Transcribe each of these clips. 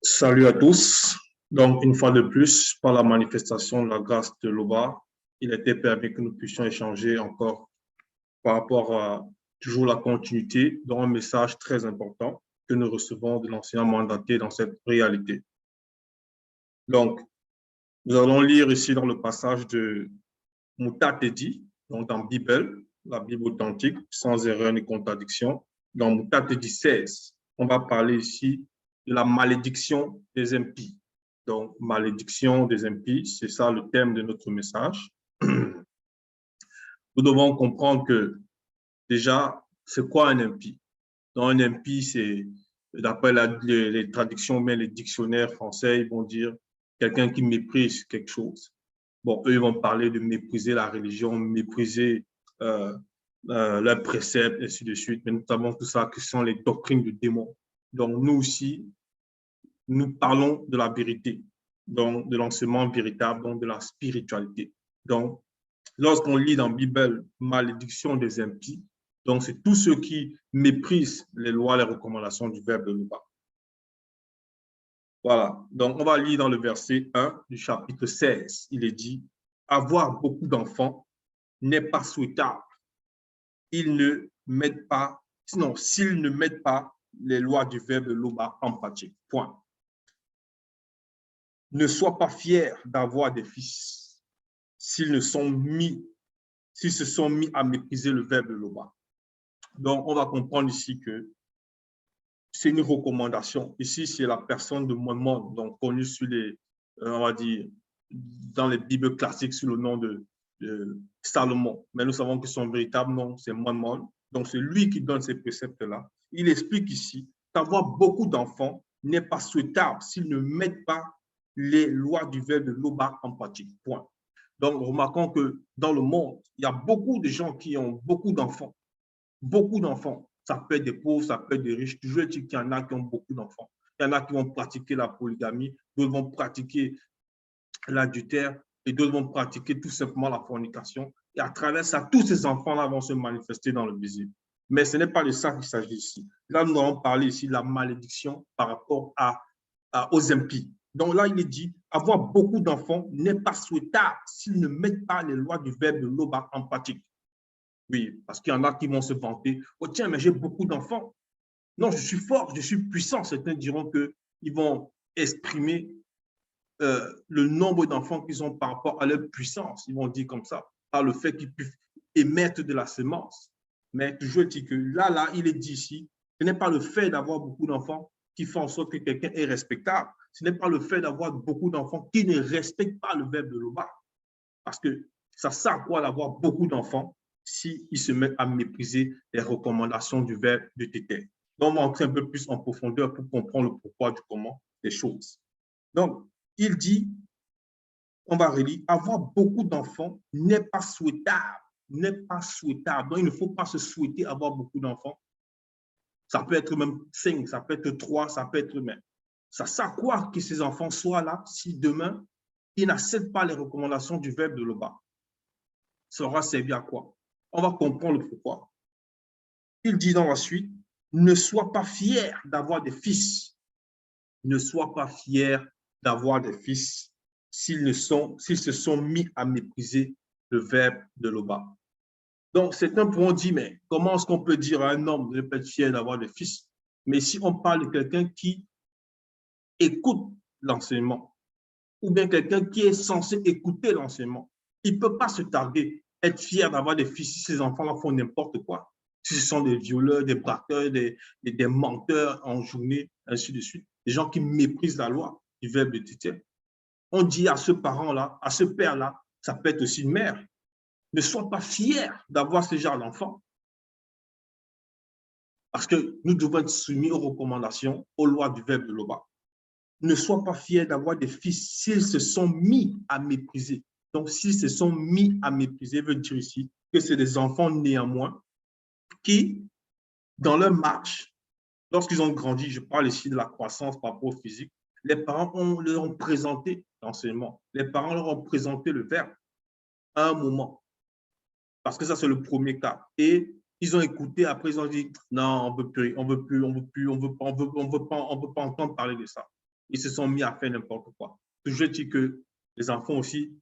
Salut à tous. Donc, une fois de plus, par la manifestation de la grâce de l'OBA, il était permis que nous puissions échanger encore par rapport à toujours la continuité d'un message très important que nous recevons de l'enseignant mandaté dans cette réalité. Donc, nous allons lire ici dans le passage de Mutatedi, donc dans Bible, la Bible authentique, sans erreur ni contradiction. Dans Mutatedi 16, on va parler ici de la malédiction des impies. Donc, malédiction des impies, c'est ça le thème de notre message. Nous devons comprendre que déjà, c'est quoi un impie? Donc, un impie, c'est, d'après les traductions, mais les dictionnaires français, ils vont dire quelqu'un qui méprise quelque chose. Bon, eux, ils vont parler de mépriser la religion, mépriser euh, leurs préceptes, et ainsi de suite. Mais nous savons tout ça, que ce sont les doctrines du démon. Donc, nous aussi, nous parlons de la vérité, donc de l'enseignement véritable, donc de la spiritualité. Donc, lorsqu'on lit dans la Bible malédiction des impies, donc c'est tous ceux qui méprisent les lois, les recommandations du verbe de l'Oba. Voilà, donc on va lire dans le verset 1 du chapitre 16. Il est dit, avoir beaucoup d'enfants n'est pas souhaitable. Ils ne mettent pas, sinon, s'ils ne mettent pas les lois du verbe de l'Oba en pratique. Point. Ne sois pas fier d'avoir des fils s'ils se sont mis à mépriser le verbe de l'Oba. Donc, on va comprendre ici que c'est une recommandation. Ici, c'est la personne de Mormon, donc connue sur les, on va dire, dans les Bibles classiques sous le nom de Salomon. Mais nous savons que son véritable nom, c'est Mormon. Donc, c'est lui qui donne ces préceptes-là. Il explique ici qu'avoir beaucoup d'enfants n'est pas souhaitable s'ils ne mettent pas les lois du verbe de l'Oba en pratique. Point. Donc, remarquons que dans le monde, il y a beaucoup de gens qui ont beaucoup d'enfants. Beaucoup d'enfants. Ça peut être des pauvres, ça peut être des riches. Toujours est-il qu'il y en a qui ont beaucoup d'enfants. Il y en a qui vont pratiquer la polygamie, d'autres vont pratiquer l'adultère et d'autres vont pratiquer tout simplement la fornication. Et à travers ça, tous ces enfants-là vont se manifester dans le visible. Mais ce n'est pas de ça qu'il s'agit ici. Là, nous allons parler ici de la malédiction par rapport aux impies. Donc là, il est dit, avoir beaucoup d'enfants n'est pas souhaitable s'ils ne mettent pas les lois du verbe de l'Oba en pratique. Oui, parce qu'il y en a qui vont se vanter. Oh tiens, mais j'ai beaucoup d'enfants. Non, je suis fort, je suis puissant. Certains diront qu'ils vont exprimer le nombre d'enfants qu'ils ont par rapport à leur puissance. Ils vont dire comme ça, par le fait qu'ils puissent émettre de la semence. Mais toujours dit que là, il est dit ici, ce n'est pas le fait d'avoir beaucoup d'enfants qui fait en sorte que quelqu'un est respectable. Ce n'est pas le fait d'avoir beaucoup d'enfants qui ne respectent pas le verbe de l'Oba. Parce que ça sert à quoi d'avoir beaucoup d'enfants s'ils se mettent à mépriser les recommandations du verbe de Tété. Donc, on va entrer un peu plus en profondeur pour comprendre le pourquoi du comment des choses. Donc, il dit, on va relire, avoir beaucoup d'enfants n'est pas souhaitable. N'est pas souhaitable. Donc, il ne faut pas se souhaiter avoir beaucoup d'enfants. Ça peut être même 5, ça peut être 3, ça peut être même. Ça sert à quoi que ces enfants soient là si demain, ils n'acceptent pas les recommandations du verbe de l'Oba? Ça aura servi à quoi? On va comprendre le pourquoi. Il dit dans la suite, ne sois pas fier d'avoir des fils. Ne sois pas fier d'avoir des fils s'ils se sont mis à mépriser le verbe de l'Oba. Donc, certains pourront dire, mais comment est-ce qu'on peut dire à un homme de ne pas être fier d'avoir des fils? Mais si on parle de quelqu'un qui écoute l'enseignement, ou bien quelqu'un qui est censé écouter l'enseignement, il ne peut pas se targuer, être fier d'avoir des fils si ces enfants-là font n'importe quoi. Si ce sont des violeurs, des braqueurs, des menteurs en journée, ainsi de suite, des gens qui méprisent la loi du verbe de Tété. On dit à ce parent-là, à ce père-là, ça peut être aussi une mère, ne sois pas fier d'avoir ce genre d'enfant. Parce que nous devons être soumis aux recommandations, aux lois du verbe de l'Oba. Ne sois pas fier d'avoir des fils s'ils se sont mis à mépriser. Donc, s'ils se sont mis à mépriser, veut dire ici que c'est des enfants néanmoins qui, dans leur marche, lorsqu'ils ont grandi, je parle ici de la croissance par rapport au physique, les parents leur ont présenté l'enseignement. Les parents leur ont présenté le verbe à un moment. Parce que ça, c'est le premier cas. Et ils ont écouté, après ils ont dit, non, on ne veut plus, on ne veut plus, on ne veut plus, on ne veut pas entendre parler de ça. ils se sont mis à faire n'importe quoi. Je dis que les enfants aussi,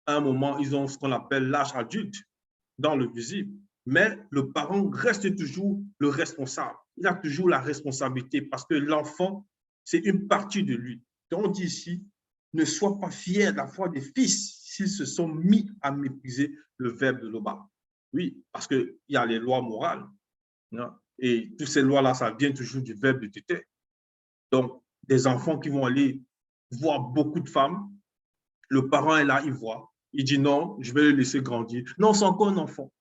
à un moment, ils ont ce qu'on appelle l'âge adulte dans le visible. Mais le parent reste toujours le responsable. Il a toujours la responsabilité parce que l'enfant, c'est une partie de lui. Donc, on dit ici, ne sois pas fier d'avoir des fils s'ils se sont mis à mépriser le verbe de l'Oba. Oui, parce qu'il y a les lois morales. Hein, et toutes ces lois-là, ça vient toujours du verbe de tété. Donc, des enfants qui vont aller voir beaucoup de femmes, le parent est là, il voit. Il dit non, je vais le laisser grandir. Non, c'est encore un enfant.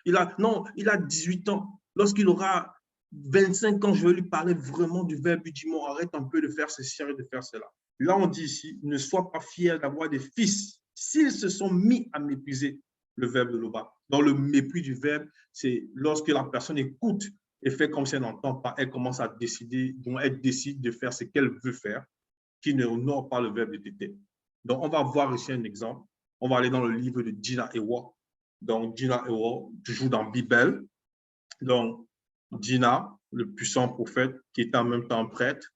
Il a 18 ans. Lorsqu'il aura 25 ans, je vais lui parler vraiment du verbe. Il dit, bon, arrête un peu de faire ceci, arrête de faire cela. Là, on dit ici, ne sois pas fier d'avoir des fils s'ils se sont mis à mépriser le verbe de l'Oba. Dans le mépris du verbe, c'est lorsque la personne écoute et fait comme si elle n'entend pas, elle commence à décider, donc elle décide de faire ce qu'elle veut faire, qui ne honore pas le verbe de tété. Donc, on va voir ici un exemple. On va aller dans le livre de Gina Ewa. Donc, Gina Ewa, toujours dans Bible. Donc, Gina, le puissant prophète, qui est en même temps prêtre,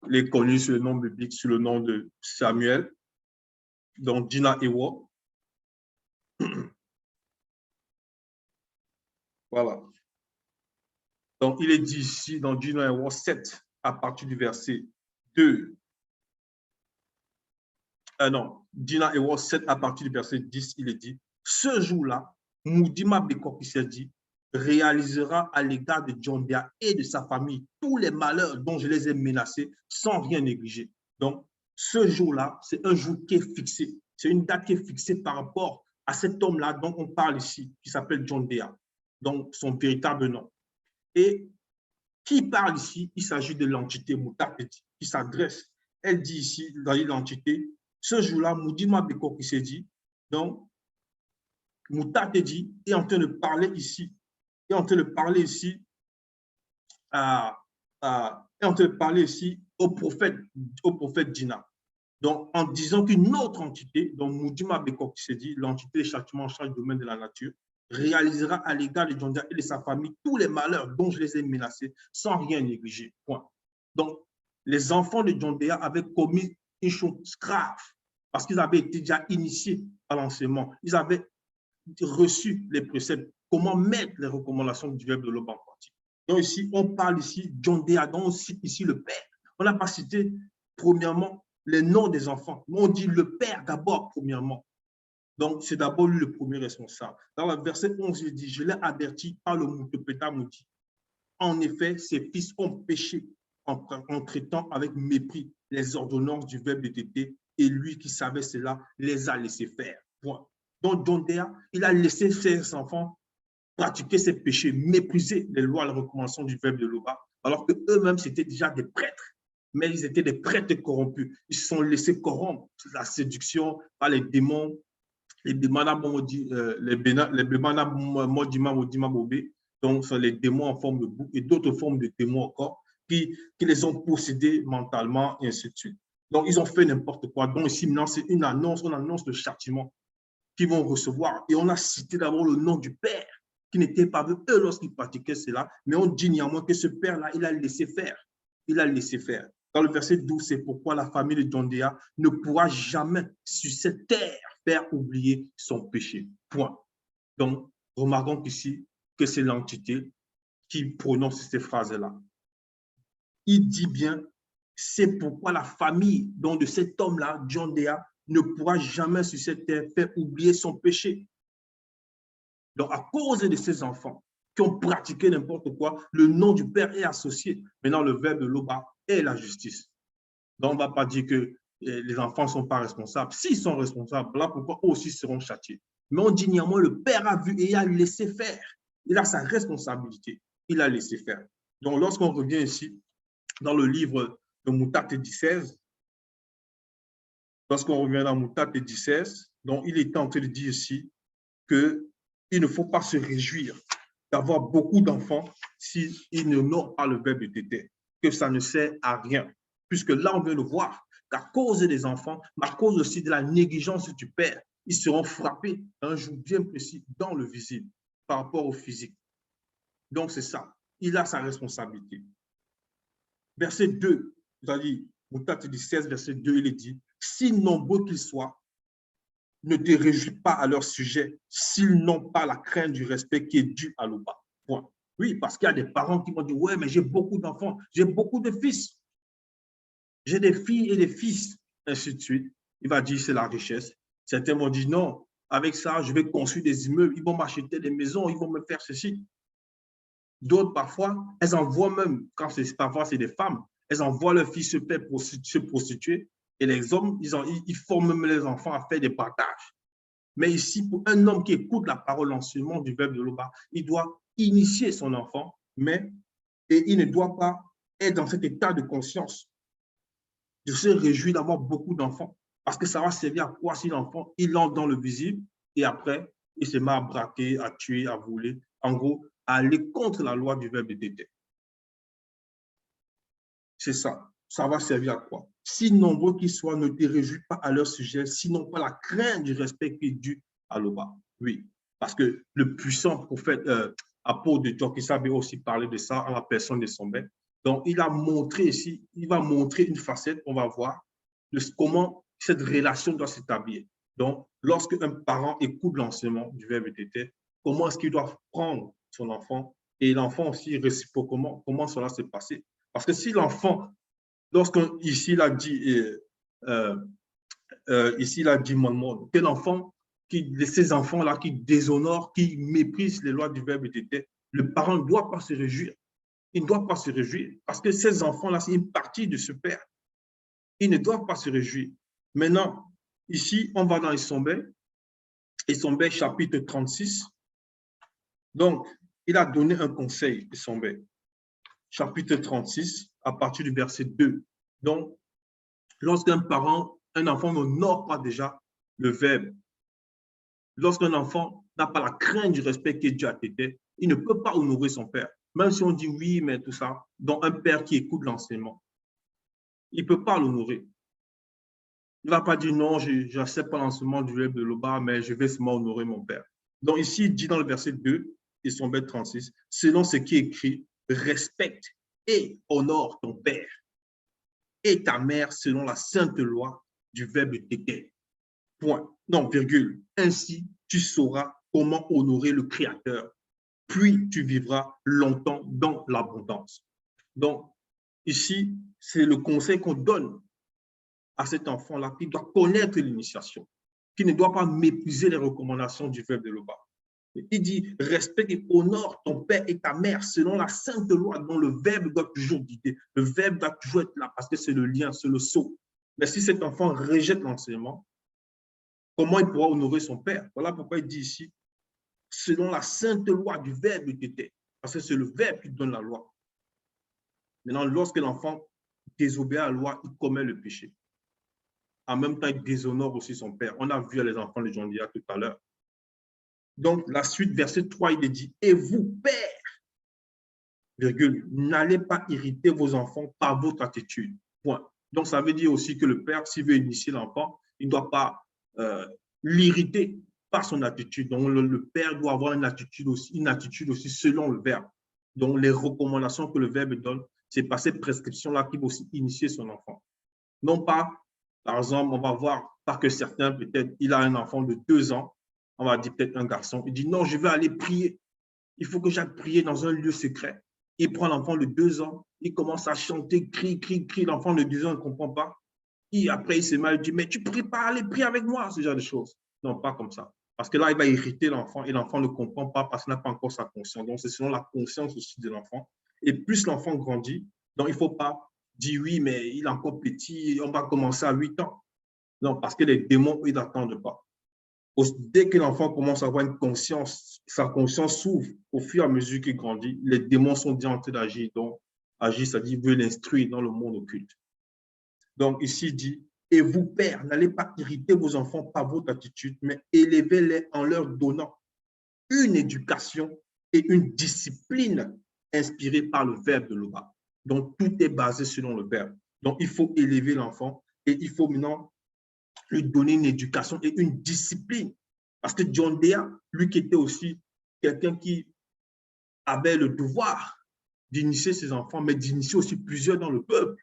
il est connu sous le nom biblique, sous le nom de Samuel. Donc, Gina Ewa. Voilà. Donc, il est dit ici dans Gina Ewa 7, à partir du verset 2. Non, Gina Ewa 7, à partir du verset 10, il est dit, ce jour-là, Moudima Bekokisedi réalisera à l'égard de Djondéa et de sa famille tous les malheurs dont je les ai menacés sans rien négliger. Donc, ce jour-là, c'est un jour qui est fixé. C'est une date qui est fixée par rapport à cet homme-là dont on parle ici, qui s'appelle Djondéa, donc son véritable nom. Et qui parle ici? Il s'agit de l'entité Moutaketi qui s'adresse. Elle dit ici, dans l'entité, ce jour-là, Moudima Bekokisedi, donc Moutaketi est en train de parler ici est en train de parler ici, au prophète Dina. Donc, en disant qu'une autre entité, donc Moudima Bekok s'est dit, l'entité des châtiments en charge du domaine de la nature, réalisera à l'égard de Djondia et de sa famille tous les malheurs dont je les ai menacés sans rien négliger. Point. Donc, les enfants de Djondia avaient commis une chose grave parce qu'ils avaient été déjà initiés à l'enseignement. Ils avaient reçu les préceptes, comment mettre les recommandations du verbe de l'Oba en pratique. Donc ici, on parle ici, Djondéa, donc on cite ici le père. On n'a pas cité, premièrement, les noms des enfants. On dit le père d'abord, premièrement. Donc, c'est d'abord lui le premier responsable. Dans le verset 11, il dit, je l'ai averti par le Moutopéta Mouti. En effet, ses fils ont péché en traitant avec mépris les ordonnances du verbe de tété et lui qui savait cela les a laissés faire. Point. Donc, Djondéa, il a laissé ses enfants pratiquer ses péchés, mépriser les lois et les recommandations du verbe de l'Oba, alors qu'eux-mêmes, c'était déjà des prêtres, mais ils étaient des prêtres corrompus. Ils se sont laissés corrompre la séduction par les démons, les démons, donc sont les démons en forme de bouc et d'autres formes de démons encore qui les ont possédés mentalement et ainsi de suite. Donc, ils ont fait n'importe quoi. Donc, ici, maintenant, c'est une annonce, on annonce le châtiment qu'ils vont recevoir. Et on a cité d'abord le nom du Père, qui n'était pas avec eux lorsqu'ils pratiquaient cela, mais on dit néanmoins que ce Père-là, il a laissé faire. Il a laissé faire. Dans le verset 12, c'est pourquoi la famille de Djondéa ne pourra jamais sur cette terre faire oublier son péché. Point. Donc, remarquons ici que c'est l'entité qui prononce ces phrases-là. Il dit bien, c'est pourquoi la famille donc, de cet homme-là, Djondéa, ne pourra jamais sur cette terre faire oublier son péché. Donc, à cause de ces enfants qui ont pratiqué n'importe quoi, le nom du Père est associé. Maintenant, le verbe de l'Oba est la justice. Donc, on ne va pas dire que les enfants ne sont pas responsables. S'ils sont responsables, là pourquoi eux aussi seront châtiés. Mais on dit néanmoins, le Père a vu et a laissé faire. Il a sa responsabilité. Il a laissé faire. Donc, lorsqu'on revient ici dans le livre de Moutat et 16, lorsqu'on revient dans Moutat et 16, donc il est en train de dire ici qu'il ne faut pas se réjouir d'avoir beaucoup d'enfants s'ils n'honorent pas le verbe de tété, que ça ne sert à rien. Puisque là, on veut le voir, qu'à cause des enfants, mais à cause aussi de la négligence du père, ils seront frappés un jour bien précis dans le visible par rapport au physique. Donc, c'est ça. Il a sa responsabilité. Verset 2, c'est-à-dire, Moutate 16, verset 2, il est dit, si nombreux qu'ils soient, ne te réjouis pas à leur sujet s'ils n'ont pas la crainte du respect qui est dû à l'Oba. Point. Oui, parce qu'il y a des parents qui vont dire, ouais, mais j'ai beaucoup d'enfants, j'ai beaucoup de fils. J'ai des filles et des fils, ainsi de suite. Il va dire, c'est la richesse. Certains vont dire, non, avec ça, je vais construire des immeubles, ils vont m'acheter des maisons, ils vont me faire ceci. D'autres, parfois, elles envoient même, quand parfois c'est des femmes, elles envoient leurs filles se prostituer et les hommes, ils forment même les enfants à faire des partages. Mais ici, pour un homme qui écoute la parole, l'enseignement du verbe de l'Oba, il doit initier son enfant, et il ne doit pas être dans cet état de conscience, de se réjouir d'avoir beaucoup d'enfants. Parce que ça va servir à quoi si l'enfant, il entre dans le visible et après, il se met à braquer, à tuer, à voler. En gros, à aller contre la loi du verbe de Tété. C'est ça. Ça va servir à quoi? Si nombreux qu'ils soient, ne te réjouis pas à leur sujet, sinon pas la crainte du respect qui est dû à l'Oba. Oui, parce que le puissant prophète, apôtre de Dieu, qui savait aussi parler de ça en la personne de son maître. Donc, il a montré ici, il va montrer une facette, on va voir comment cette relation doit s'établir. Donc, lorsque un parent écoute l'enseignement du verbe d'été, comment est-ce qu'il doit prendre son enfant et l'enfant aussi réciproquement, comment cela s'est passé. Parce que si l'enfant, lorsqu'ici il a dit, ici il a dit que l'enfant, ces enfants-là qui déshonorent, qui méprisent les lois du verbe d'été, le parent ne doit pas se réjouir. Il ne doit pas se réjouir parce que ces enfants-là, c'est une partie de ce père. Ils ne doivent pas se réjouir. Maintenant, ici, on va dans Issombé chapitre 36. Donc, il a donné un conseil, Issombé, chapitre 36, à partir du verset 2. Donc, lorsqu'un parent, un enfant n'honore pas déjà le verbe, lorsqu'un enfant n'a pas la crainte du respect que Dieu a été, il ne peut pas honorer son père. Même si on dit oui, mais tout ça, donc un père qui écoute l'enseignement, il ne peut pas l'honorer. Il ne va pas dire non, je n'accepte pas l'enseignement du verbe de l'Oba, mais je vais seulement honorer mon père. Donc ici, il dit dans le verset 2, et son verset 36, selon ce qui est écrit, respecte et honore ton père et ta mère selon la sainte loi du verbe d'été. Point. Non, virgule. Ainsi, tu sauras comment honorer le Créateur, puis tu vivras longtemps dans l'abondance. Donc, ici, c'est le conseil qu'on donne à cet enfant-là qui doit connaître l'initiation, qui ne doit pas mépriser les recommandations du verbe de l'Oba. Il dit, respecte et honore ton père et ta mère selon la sainte loi dont le verbe doit toujours guider. Le verbe doit toujours être là parce que c'est le lien, c'est le sceau. Mais si cet enfant rejette l'enseignement, comment il pourra honorer son père? Voilà pourquoi il dit ici, selon la sainte loi du verbe d'été, parce que c'est le verbe qui donne la loi. Maintenant, lorsque l'enfant désobéit à la loi, il commet le péché. En même temps, il déshonore aussi son père. On a vu les enfants de John Dia tout à l'heure. Donc, la suite, verset 3, il est dit, et vous, pères, virgule, n'allez pas irriter vos enfants par votre attitude. Point. Donc, ça veut dire aussi que le père, s'il veut initier l'enfant, il ne doit pas l'irriter par son attitude. Donc, le père doit avoir une attitude aussi selon le verbe. Donc, les recommandations que le verbe donne, c'est par cette prescription-là qu'il va aussi initier son enfant. Non pas, par exemple, on va voir, pas que certains, peut-être, il a un enfant de 2 ans, on va dire peut-être un garçon, il dit non, je vais aller prier. Il faut que j'aille prier dans un lieu secret. Il prend l'enfant de 2 ans, il commence à chanter, crie. L'enfant de 2 ans ne comprend pas. Et après, il se met à dire, mais tu ne pries pas, allez, prie avec moi, ce genre de choses. Non, pas comme ça. Parce que là, il va irriter l'enfant et l'enfant ne comprend pas parce qu'il n'a pas encore sa conscience. Donc, c'est selon la conscience aussi de l'enfant. Et plus l'enfant grandit, donc il ne faut pas dire oui, mais il est encore petit, on va commencer à 8 ans. Non, parce que les démons, ils n'attendent pas. Dès que l'enfant commence à avoir une conscience, sa conscience s'ouvre au fur et à mesure qu'il grandit, les démons sont déjà en train d'agir. Donc, agir, c'est-à-dire veut l'instruire dans le monde occulte. Donc, ici, il dit, et vous, pères, n'allez pas irriter vos enfants par votre attitude, mais élevez-les en leur donnant une éducation et une discipline inspirée par le verbe de l'Oba. Donc, tout est basé selon le verbe. Donc, il faut élever l'enfant et il faut maintenant lui donner une éducation et une discipline. Parce que John Dea, lui qui était aussi quelqu'un qui avait le devoir d'initier ses enfants, mais d'initier aussi plusieurs dans le peuple.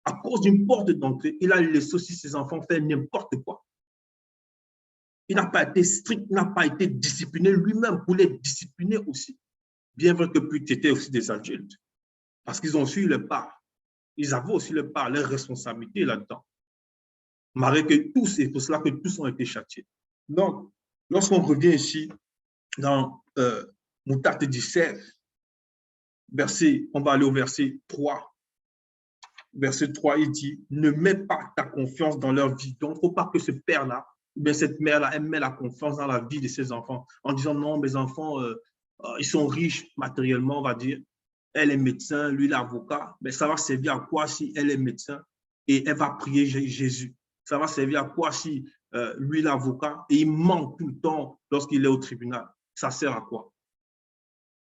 À cause d'une porte d'entrée, il a laissé aussi ses enfants faire n'importe quoi. Il n'a pas été strict, il n'a pas été discipliné lui-même pour les discipliner aussi. Bien vrai que puis étaient aussi des adultes, parce qu'ils ont su le part. Ils avaient aussi le part, leurs responsabilités là-dedans. Malgré que tous, c'est pour cela que tous ont été châtiés. Donc, lorsqu'on revient ici dans Moutate 17, on va aller au verset 3. Verset 3, il dit, ne mets pas ta confiance dans leur vie. Donc, il ne faut pas que ce père-là, ou bien cette mère-là, elle met la confiance dans la vie de ses enfants en disant, non, mes enfants, ils sont riches matériellement, on va dire. Elle est médecin, lui, l'avocat. Mais ça va servir à quoi si elle est médecin et elle va prier Jésus? Ça va servir à quoi si lui, l'avocat, et il manque tout le temps lorsqu'il est au tribunal? Ça sert à quoi?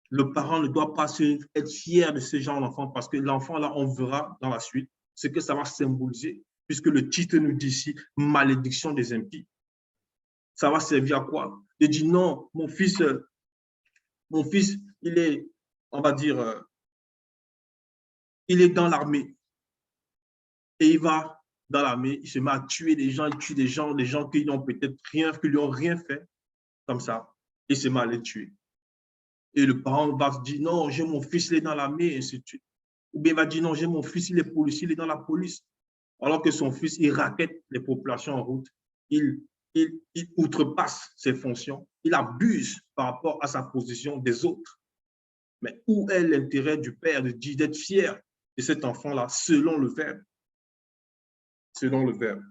Le parent ne doit pas être fier de ce genre d'enfant parce que l'enfant, là, on verra dans la suite ce que ça va symboliser, puisque le titre nous dit ici « Malédiction des impies ». Ça va servir à quoi? Il dit non, mon fils, il est, on va dire, il est dans l'armée et il va dans l'armée, il se met à tuer des gens, il tue des gens qui n'ont peut-être rien, qui lui ont rien fait, comme ça, il se met à les tuer. Et le parent va se dire non, j'ai mon fils, il est dans l'armée, et ainsi de suite. Ou bien il va dire non, j'ai mon fils, il est policier, il est dans la police. Alors que son fils, il raquette les populations en route, il outrepasse ses fonctions, il abuse par rapport à sa position des autres. Mais où est l'intérêt du père de dire d'être fier de cet enfant-là selon le verbe? Selon le verbe.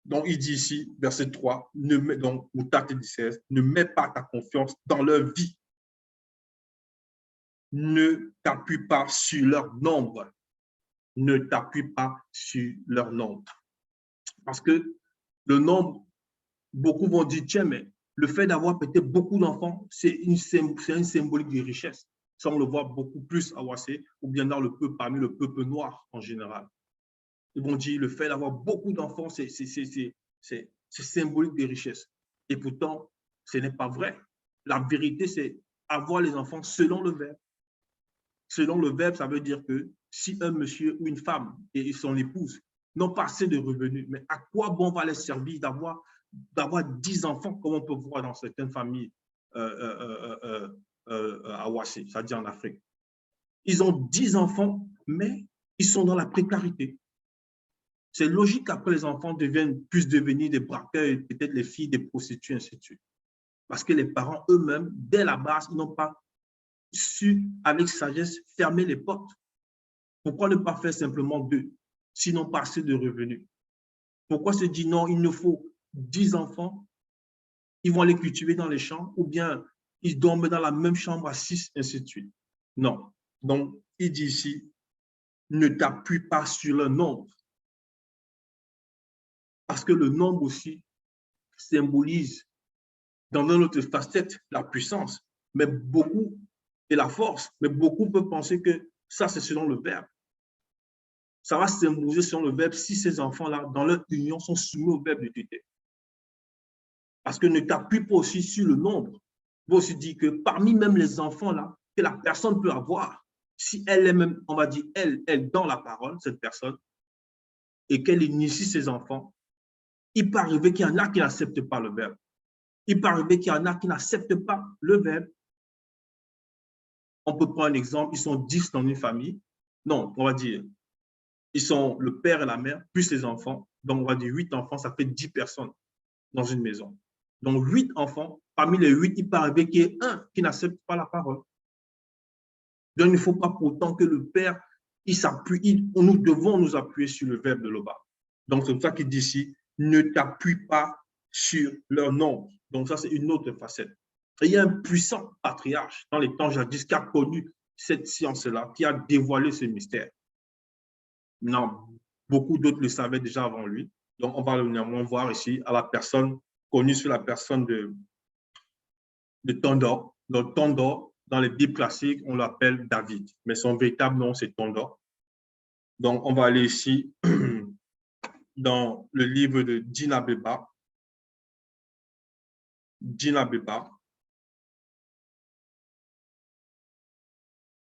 Donc, il dit ici, verset 3, donc, Moutate 16, ne mets pas ta confiance dans leur vie. Ne t'appuie pas sur leur nombre. Ne t'appuie pas sur leur nombre. Parce que le nombre, beaucoup vont dire, tiens, mais le fait d'avoir peut-être beaucoup d'enfants, c'est une symbolique de richesse. Ça, on le voit beaucoup plus à Ouassé, ou bien dans le peuple, parmi le peuple noir en général. Ils vont dire, le fait d'avoir beaucoup d'enfants, c'est symbolique de richesse. Et pourtant, ce n'est pas vrai. La vérité, c'est avoir les enfants selon le verbe. Selon le verbe, ça veut dire que si un monsieur ou une femme et son épouse n'ont pas assez de revenus, mais à quoi bon va les servir d'avoir 10 enfants, comme on peut voir dans certaines familles à Ouassé, c'est-à-dire en Afrique. Ils ont 10 enfants, mais ils sont dans la précarité. C'est logique qu'après les enfants puissent devenir des braqueurs, peut-être les filles des prostituées, ainsi de suite. Parce que les parents eux-mêmes, dès la base, ils n'ont pas su, avec sagesse, fermer les portes. Pourquoi ne pas faire simplement 2, sinon pas assez de revenus? Pourquoi se dire non, il nous faut 10 enfants, ils vont les cultiver dans les champs, ou bien ils dorment dans la même chambre à 6, ainsi de suite? Non. Donc, il dit ici, ne t'appuie pas sur le nombre. Parce que le nombre aussi symbolise, dans une autre facette, la puissance, mais beaucoup, et la force, mais beaucoup peuvent penser que ça, c'est selon le verbe. Ça va symboliser selon le verbe si ces enfants-là, dans leur union, sont soumis au verbe de Dieu. Parce que ne t'appuie pas aussi sur le nombre. Il faut aussi dire que parmi même les enfants-là, que la personne peut avoir, si elle est même, on va dire, elle dans la parole, cette personne, et qu'elle initie ses enfants, il peut arriver qu'il y en a qui n'acceptent pas le verbe. Il peut arriver qu'il y en a qui n'acceptent pas le verbe. On peut prendre un exemple, ils sont 10 dans une famille. Non, on va dire, ils sont le père et la mère, plus les enfants. Donc, on va dire 8 enfants, ça fait 10 personnes dans une maison. Donc, 8 enfants, parmi les 8, il peut arriver qu'il y ait un qui n'accepte pas la parole. Donc, il ne faut pas pourtant que le père, nous devons nous appuyer sur le verbe de l'Oba. Donc, c'est pour ça qu'il dit ici, ne t'appuie pas sur leur nombre. Donc, ça, c'est une autre facette. Et il y a un puissant patriarche dans les temps jadis qui a connu cette science-là, qui a dévoilé ce mystère. Non, beaucoup d'autres le savaient déjà avant lui. Donc, on va néanmoins voir ici à la personne connue sur la personne de Tondor. Donc, Tondor, dans les Bibles classiques, on l'appelle David, mais son véritable nom, c'est Tondor. Donc, on va aller ici dans le livre de Dinabeba. Dinabeba.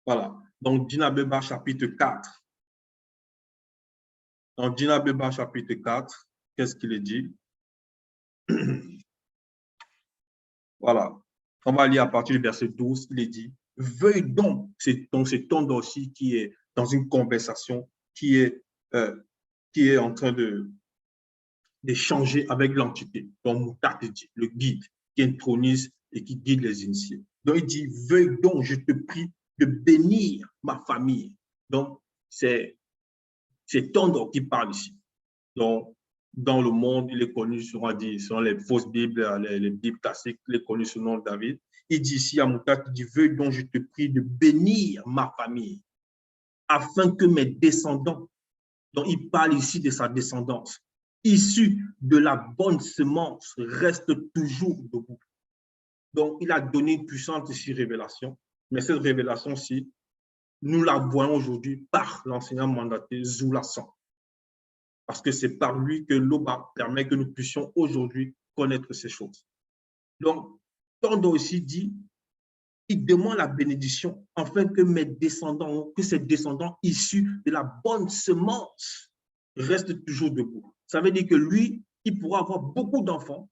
Voilà. Donc, Dinabeba, chapitre 4. Dans Dina Beba, chapitre 4, qu'est-ce qu'il est dit? Voilà. On va lire à partir du verset 12, il est dit, veuille donc, c'est ton aussi qui est dans une conversation, euh, qui est en train d'échanger avec l'entité, donc Moutat dit, le guide qui intronise et qui guide les initiés. Donc il dit, veuille donc, je te prie, de bénir ma famille. Donc c'est Tondo qui parle ici. Donc dans le monde, il est connu souvent dit, selon les fausses Bibles, les Bibles classiques, il est connu sous le nom de David. Il dit ici à Moutat, il dit, veuille donc, je te prie, de bénir ma famille, afin que mes descendants, donc il parle ici de sa descendance, issue de la bonne semence, restent toujours debout. Donc, il a donné une puissante ici révélation, mais cette révélation-ci, nous la voyons aujourd'hui par l'enseignant mandaté Zoulassan, parce que c'est par lui que l'Oba permet que nous puissions aujourd'hui connaître ces choses. Donc, Tondo aussi dit, il demande la bénédiction afin que mes descendants, que ces descendants issus de la bonne semence restent toujours debout. Ça veut dire que lui, il pourra avoir beaucoup d'enfants,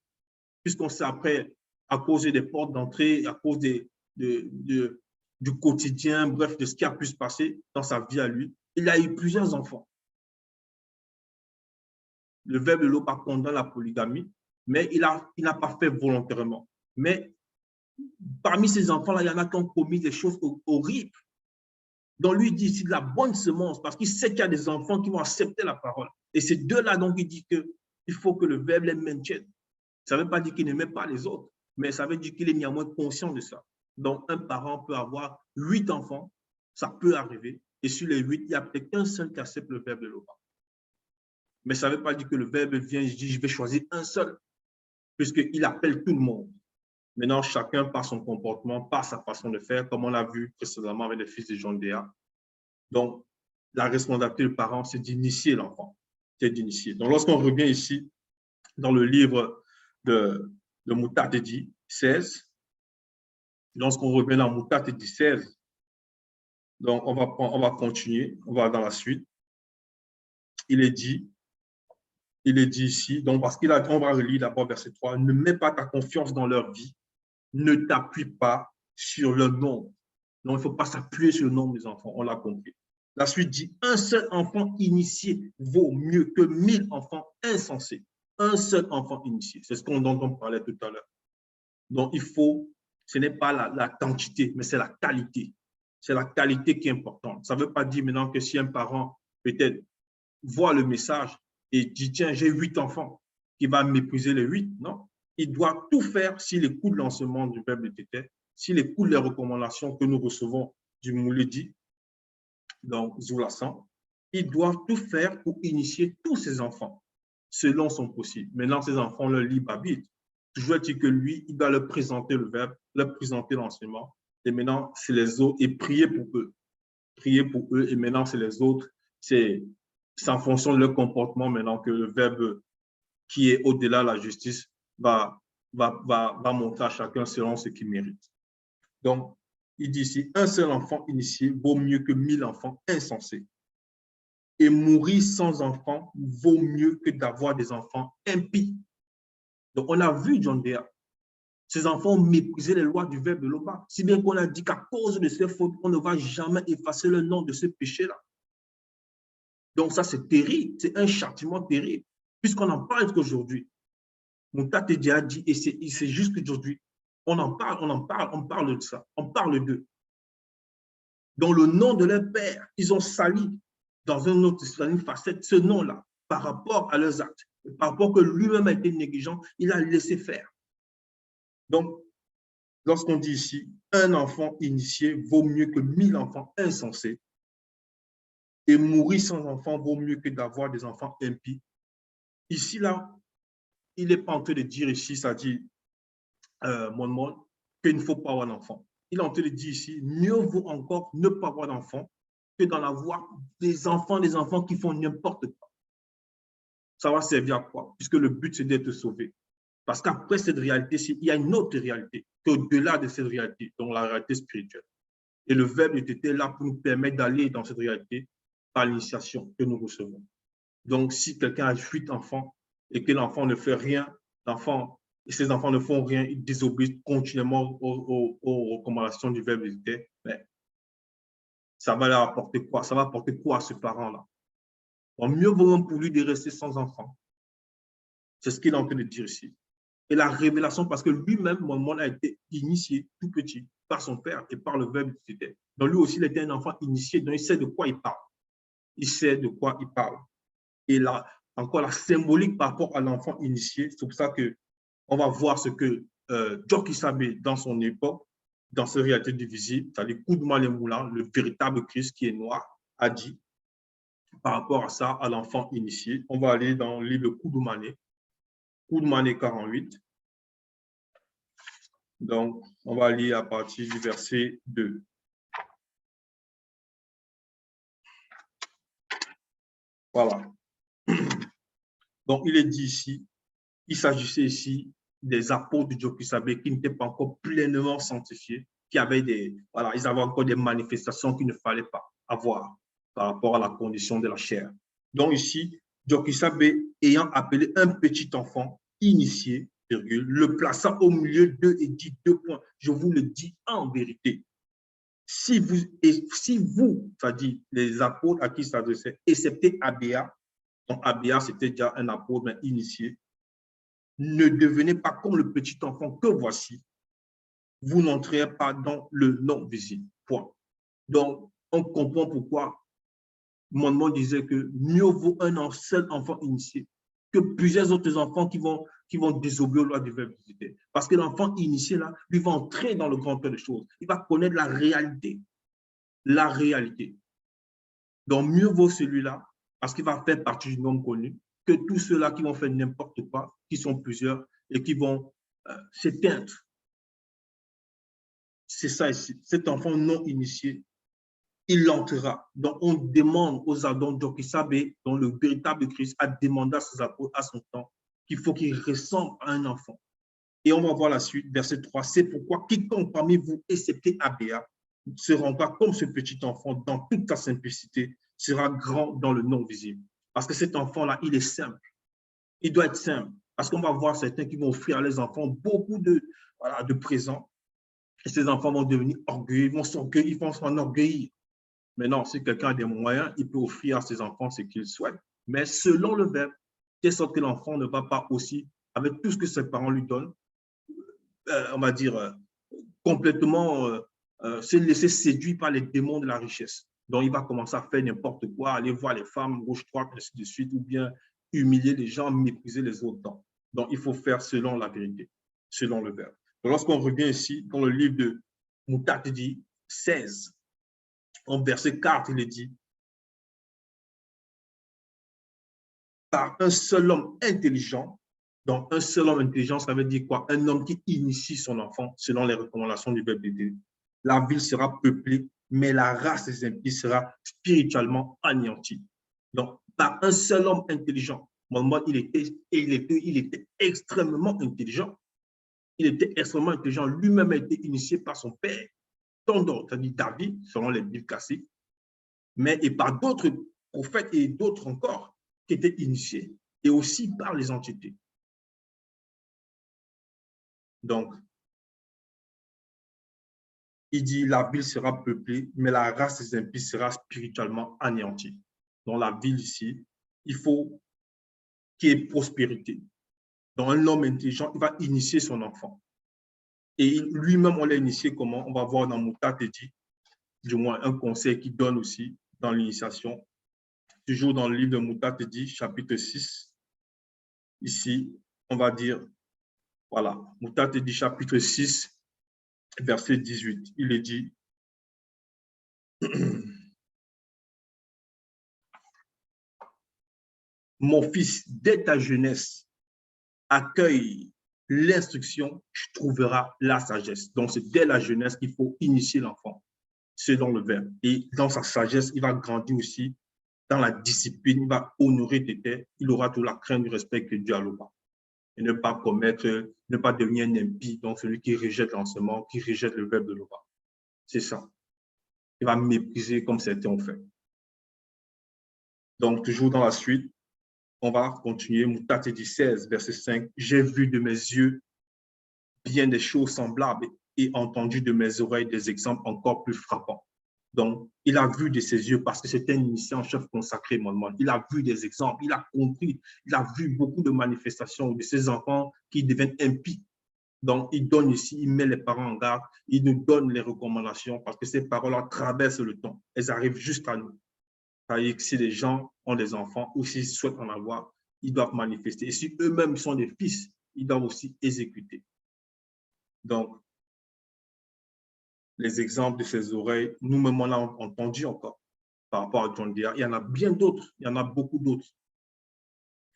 puisqu'on sait après, à cause des portes d'entrée, à cause du quotidien, bref, de ce qui a pu se passer dans sa vie à lui, il a eu plusieurs enfants. Le verbe de l'eau pas condamne la polygamie, mais il n'a pas fait volontairement. Mais parmi ces enfants-là, il y en a qui ont commis des choses horribles. Donc, lui, il dit ici de la bonne semence, parce qu'il sait qu'il y a des enfants qui vont accepter la parole. Et ces deux-là, donc, il dit qu'il faut que le verbe les maintienne. Ça ne veut pas dire qu'il n'aimait pas les autres, mais ça veut dire qu'il est néanmoins conscient de ça. Donc, un parent peut avoir 8 enfants, ça peut arriver, et sur les 8, il n'y a peut-être qu'un seul qui accepte le verbe de l'Oba. Mais ça ne veut pas dire que le verbe vient et dit, je vais choisir un seul, puisqu'il appelle tout le monde. Maintenant, chacun par son comportement, par sa façon de faire, comme on l'a vu précédemment avec les fils de Jean Déa. Donc, la responsabilité du parent, c'est d'initier l'enfant, c'est d'initier. Donc, lorsqu'on revient ici, dans le livre de Moutadedi 16, lorsqu'on revient dans Moutadedi 16, donc on va continuer, on va dans la suite. Il est dit ici, donc parce on va relire d'abord verset 3, ne mets pas ta confiance dans leur vie, ne t'appuie pas sur le nombre. Donc, il ne faut pas s'appuyer sur le nombre des enfants, on l'a compris. La suite dit, un seul enfant initié vaut mieux que 1000 enfants insensés. Un seul enfant initié, c'est ce dont on parlait tout à l'heure. Donc, ce n'est pas la quantité, mais c'est la qualité. C'est la qualité qui est importante. Ça ne veut pas dire maintenant que si un parent peut-être voit le message et dit, tiens, j'ai 8 enfants, qu'il va mépriser les 8, non. Il doit tout faire s'il écoute l'enseignement du verbe de Tété, s'il écoute les recommandations que nous recevons du Mouledi, donc Zoulassan, il doit tout faire pour initier tous ses enfants, selon son possible. Maintenant, ses enfants leur libre arbitre. Toujours dit que lui, il doit leur présenter le verbe, leur présenter l'enseignement, et maintenant, c'est les autres, et prier pour eux. Prier pour eux, et maintenant, c'est les autres. C'est en fonction de leur comportement, maintenant, que le verbe qui est au-delà de la justice va montrer à chacun selon ce qu'il mérite. Donc, il dit ici, un seul enfant initié vaut mieux que 1000 enfants insensés. Et mourir sans enfant vaut mieux que d'avoir des enfants impies. Donc, on a vu John Déa. Ces enfants ont méprisé les lois du verbe de l'Oba. Si bien qu'on a dit qu'à cause de ces fautes, on ne va jamais effacer le nom de ce péché-là. Donc, ça, c'est terrible. C'est un châtiment terrible. Puisqu'on en parle qu'aujourd'hui. Mon tate a dit, et c'est juste qu'aujourd'hui, on parle de ça. On parle d'eux. Dans le nom de leur père, ils ont sali dans une facette ce nom-là par rapport à leurs actes. Par rapport que lui-même a été négligent, il a laissé faire. Donc, lorsqu'on dit ici, un enfant initié vaut mieux que 1000 enfants insensés, et mourir sans enfant vaut mieux que d'avoir des enfants impies. Ici, là, il n'est pas en train de dire ici, ça dit, qu'il ne faut pas avoir d'enfant. Il est en train de dire ici, mieux vaut encore ne pas avoir d'enfant que d'en avoir des enfants qui font n'importe quoi. Ça va servir à quoi? Puisque le but, c'est d'être sauvé. Parce qu'après cette réalité, il y a une autre réalité, qu'au-delà de cette réalité, donc la réalité spirituelle. Et le verbe était là pour nous permettre d'aller dans cette réalité par l'initiation que nous recevons. Donc, si quelqu'un a 8 enfants et que l'enfant ne fait rien, et ses enfants ne font rien, ils désobéissent continuellement aux recommandations du verbe visiter, mais ça va leur apporter quoi? Ça va apporter quoi à ce parent-là? Mieux vaut pour lui de rester sans enfant. C'est ce qu'il est en train de dire ici. Et la révélation, parce que lui-même, Mormon a été initié tout petit par son père et par le verbe visiter. Donc, lui aussi, il était un enfant initié, donc il sait de quoi il parle. Il sait de quoi il parle. Et là, encore la symbolique par rapport à l'enfant initié, c'est pour ça qu'on va voir ce que Joki Sabé, dans son époque, dans cette réalité divisible, c'est-à-dire Koudouman les Moulins, le véritable Christ qui est noir, a dit par rapport à ça, à l'enfant initié. On va aller dans le livre Koudoumané, Koudoumané 48. Donc, on va lire à partir du verset 2. Voilà. Donc, il est dit ici, il s'agissait ici des apôtres de Joki Sabé qui n'étaient pas encore pleinement sanctifiés, qui avaient ils avaient encore des manifestations qu'il ne fallait pas avoir par rapport à la condition de la chair. Donc ici, Joki Sabé, ayant appelé un petit enfant initié, le plaça au milieu d'eux et dit 2 points. Je vous le dis en vérité. Si vous, c'est-à-dire les apôtres à qui s'adressait, excepté Abéa, donc Abéa c'était déjà un apôtre mais initié, ne devenez pas comme le petit enfant que voici, vous n'entrez pas dans le non-visible. Point. Donc, on comprend pourquoi Mormon disait que mieux vaut un seul enfant initié que plusieurs autres enfants qui vont désobéir aux lois du verbe visiter. Parce que l'enfant initié, là, lui va entrer dans le grand cœur des choses. Il va connaître la réalité. La réalité. Donc, mieux vaut celui-là, parce qu'il va faire partie du nombre connu, que tous ceux-là qui vont faire n'importe quoi, qui sont plusieurs, et qui vont s'éteindre. C'est ça ici. Cet enfant non initié, il entrera. Donc, on demande aux adultes Joki-Sabé, dont le véritable Christ a demandé à ses apôtres à son temps qu'il faut qu'il ressemble à un enfant. Et on va voir la suite, verset 3. C'est pourquoi quiconque parmi vous, excepté Abéa, se rendra comme ce petit enfant dans toute sa simplicité, sera grand dans le non-visible. Parce que cet enfant-là, il est simple. Il doit être simple. Parce qu'on va voir certains qui vont offrir à leurs enfants beaucoup de présents. Et ces enfants vont devenir orgueilleux, ils vont s'enorgueillir. Mais non, si quelqu'un a des moyens, il peut offrir à ses enfants ce qu'il souhaite. Mais selon le verbe, telle sorte que l'enfant ne va pas aussi, avec tout ce que ses parents lui donnent, on va dire, complètement se laisser séduire par les démons de la richesse. Donc, il va commencer à faire n'importe quoi, aller voir les femmes gauche-droite, ainsi de suite, ou bien humilier les gens, mépriser les autres. Donc, il faut faire selon la vérité, selon le verbe. Lorsqu'on revient ici, dans le livre de Mutatidi 16, en verset 4, il est dit, par un seul homme intelligent. Donc, un seul homme intelligent, ça veut dire quoi? Un homme qui initie son enfant selon les recommandations du verbe de Dieu. La ville sera peuplée, mais la race des impies sera spirituellement anéantie. Donc, par un seul homme intelligent. Mohammed, il était extrêmement intelligent. Il était extrêmement intelligent. Lui-même a été initié par son père, Tondor, c'est-à-dire David, selon les Bibles classiques, mais et par d'autres prophètes et d'autres encore qui étaient initiés, et aussi par les entités. Donc, il dit la ville sera peuplée, mais la race des impies sera spirituellement anéantie. Dans la ville ici, il faut qu'il y ait prospérité. Donc, un homme intelligent, il va initier son enfant. Et lui-même, on l'a initié comment? On va voir dans Moutat et dit, du moins un conseil qu'il donne aussi dans l'initiation. Toujours dans le livre de Moutat et dit, chapitre 6. Ici, on va dire, voilà, Moutat et dit, chapitre 6, verset 18. Il est dit, mon fils, dès ta jeunesse, accueille l'instruction, tu trouveras la sagesse. Donc, c'est dès la jeunesse qu'il faut initier l'enfant, selon le verbe. Et dans sa sagesse, il va grandir aussi dans la discipline, il va honorer tes pères, il aura toute la crainte du respect que Dieu a le bas. Et ne pas commettre, ne pas devenir un impie, donc celui qui rejette l'enseignement, qui rejette le verbe de l'Oba. C'est ça. Il va mépriser comme certains ont fait. Donc, toujours dans la suite, On va continuer. Moutate dit 16, verset 5. J'ai vu de mes yeux bien des choses semblables et entendu de mes oreilles des exemples encore plus frappants. Donc, il a vu de ses yeux parce que c'était un initié en chef consacré, mon monde. Il a vu des exemples, il a compris, il a vu beaucoup de manifestations de ses enfants qui deviennent impies. Donc, il donne ici, il met les parents en garde, il nous donne les recommandations parce que ces paroles-là traversent le temps. Elles arrivent juste à nous. C'est-à-dire que si les gens ont des enfants ou s'ils souhaitent en avoir, ils doivent manifester. Et si eux-mêmes sont des fils, ils doivent aussi exécuter. Donc, les exemples de ses oreilles, nous-mêmes, on l'a entendu encore par rapport à John Deere. Il y en a bien d'autres, il y en a beaucoup d'autres.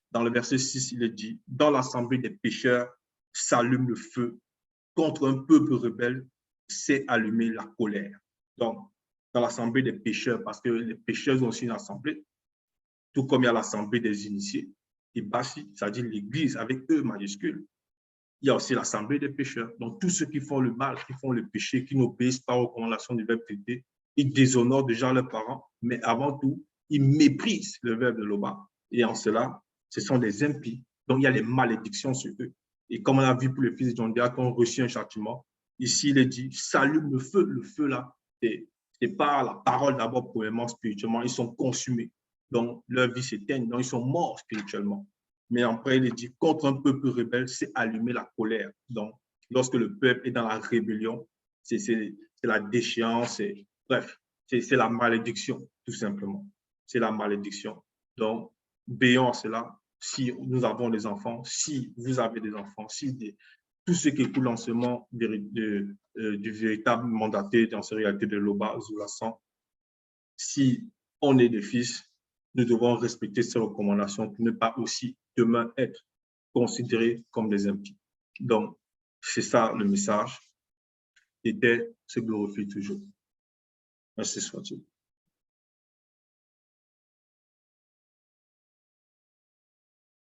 Dans le verset 6, il est dit, dans l'assemblée des pécheurs s'allume le feu, contre un peuple rebelle s'est allumée la colère. Donc, dans l'assemblée des pécheurs, parce que les pécheurs ont aussi une assemblée, tout comme il y a l'assemblée des initiés, et Bassi, c'est-à-dire l'Église avec eux majuscules, il y a aussi l'assemblée des pécheurs. Donc, tous ceux qui font le mal, qui font le péché, qui n'obéissent pas aux recommandations du verbe traité, ils déshonorent déjà leurs parents, mais avant tout, ils méprisent le verbe de l'Oba. Et en cela, ce sont des impies. Donc, il y a les malédictions sur eux. Et comme on a vu pour les fils de John Deere qui ont reçu un châtiment, ici, il est dit, s'allume le feu. Le feu, là, c'est pas la parole d'abord, premièrement, spirituellement, ils sont consumés. Donc, leur vie s'éteint, donc ils sont morts spirituellement. Mais après, il est dit, contre un peuple rebelle, c'est allumer la colère. Donc, lorsque le peuple est dans la rébellion, c'est la déchéance, bref, c'est la malédiction, tout simplement. C'est la malédiction. Donc, veillons à cela. Si nous avons des enfants, si vous avez des enfants, si tout ce qui écoule l'enseignement du véritable mandaté dans cette réalité de l'Oba, Zoulassan, si on est des fils, nous devons respecter ces recommandations pour ne pas aussi demain être considérés comme des impies. Donc, c'est ça le message. Et Dieu se glorifie toujours. Merci soit-il.